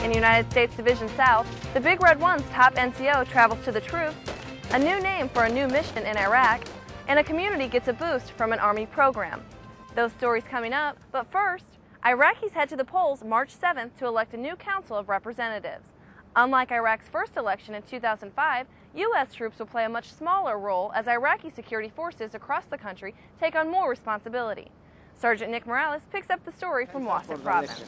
In United States Division South, the Big Red One's top NCO travels to the troops, a new name for a new mission in Iraq, and a community gets a boost from an Army program. Those stories coming up, but first, Iraqis head to the polls March 7th to elect a new Council of Representatives. Unlike Iraq's first election in 2005, U.S. troops will play a much smaller role as Iraqi security forces across the country take on more responsibility. Sergeant Nick Morales picks up the story from Wasat Province.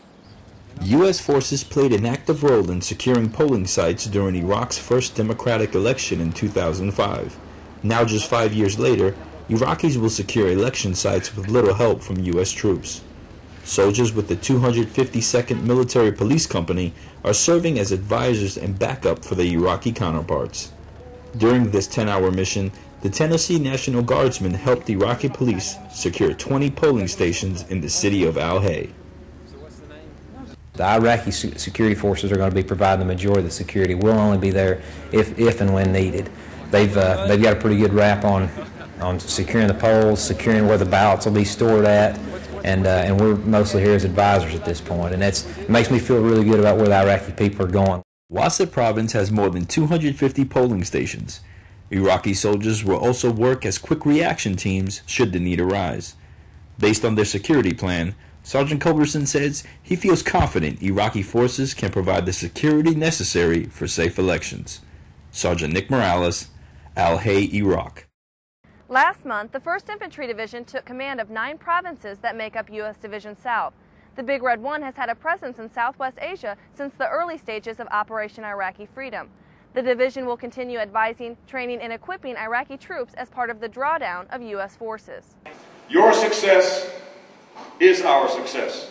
U.S. forces played an active role in securing polling sites during Iraq's first democratic election in 2005. Now, just 5 years later, Iraqis will secure election sites with little help from U.S. troops. Soldiers with the 252nd Military Police Company are serving as advisors and backup for their Iraqi counterparts. During this 10-hour mission, the Tennessee National Guardsmen helped Iraqi police secure 20 polling stations in the city of Al-Hay. The Iraqi security forces are going to be providing the majority of the security. We'll only be there if and when needed. They've got a pretty good rap on securing the polls, securing where the ballots will be stored at, and we're mostly here as advisors at this point, and it makes me feel really good about where the Iraqi people are going. Wasat Province has more than 250 polling stations. Iraqi soldiers will also work as quick reaction teams should the need arise. Based on their security plan, Sergeant Culberson says he feels confident Iraqi forces can provide the security necessary for safe elections. Sergeant Nick Morales, Al-Hay, Iraq. Last month, the 1st Infantry Division took command of 9 provinces that make up U.S. Division South. The Big Red One has had a presence in Southwest Asia since the early stages of Operation Iraqi Freedom. The division will continue advising, training, and equipping Iraqi troops as part of the drawdown of U.S. forces. Your success is our success.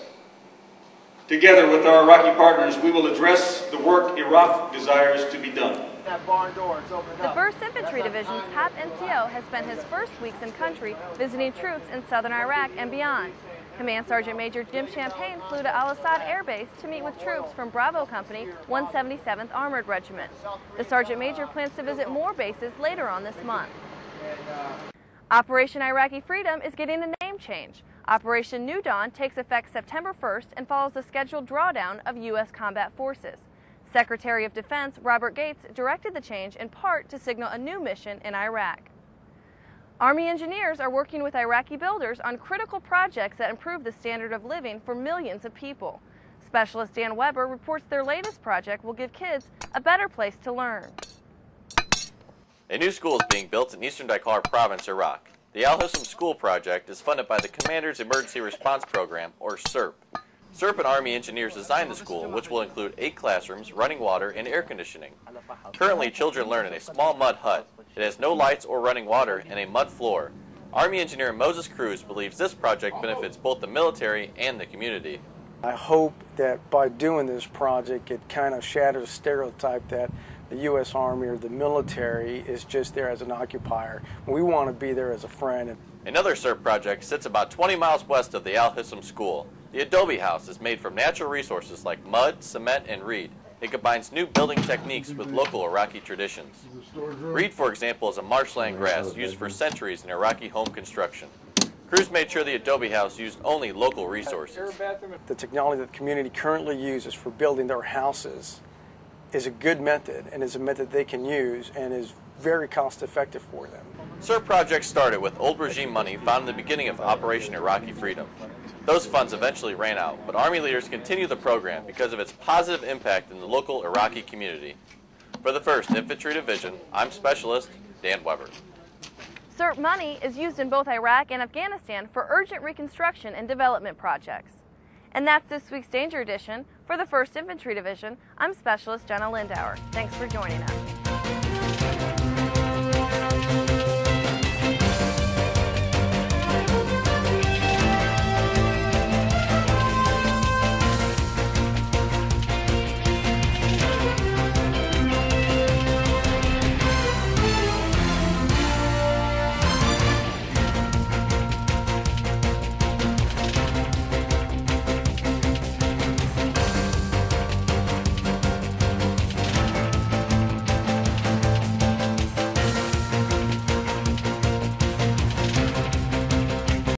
Together with our Iraqi partners, we will address the work Iraq desires to be done. The 1st Infantry Division's top NCO has spent his first weeks in country visiting troops in southern Iraq and beyond. Command Sergeant Major Jim Champagne flew to Al-Assad Air Base to meet with troops from Bravo Company 177th Armored Regiment. The Sergeant Major plans to visit more bases later on this month. Operation Iraqi Freedom is getting a name change. Operation New Dawn takes effect September 1st and follows the scheduled drawdown of U.S. combat forces. Secretary of Defense Robert Gates directed the change in part to signal a new mission in Iraq. Army engineers are working with Iraqi builders on critical projects that improve the standard of living for millions of people. Specialist Dan Weber reports their latest project will give kids a better place to learn. A new school is being built in eastern Dakkar Province, Iraq. The Al-Husam School project is funded by the Commander's Emergency Response Program, or CERP. CERP and Army engineers designed the school, which will include 8 classrooms, running water, and air conditioning. Currently, children learn in a small mud hut. It has no lights or running water and a mud floor. Army engineer Moses Cruz believes this project benefits both the military and the community. I hope that by doing this project, it kind of shatters a stereotype that the U.S. Army or the military is just there as an occupier. We want to be there as a friend. Another CERP project sits about 20 miles west of the Al-Husam School. The Adobe House is made from natural resources like mud, cement, and reed. It combines new building techniques with local Iraqi traditions. Reed, for example, is a marshland grass used for centuries in Iraqi home construction. Cruz made sure the Adobe House used only local resources. The technology that the community currently uses for building their houses is a good method and is a method they can use and is very cost effective for them. CERP project started with old regime money found in the beginning of Operation Iraqi Freedom. Those funds eventually ran out, but Army leaders continue the program because of its positive impact in the local Iraqi community. For the 1st Infantry Division, I'm Specialist Dan Weber. CERP money is used in both Iraq and Afghanistan for urgent reconstruction and development projects. And that's this week's Danger Edition. For the 1st Infantry Division, I'm Specialist Jenna Lindauer. Thanks for joining us.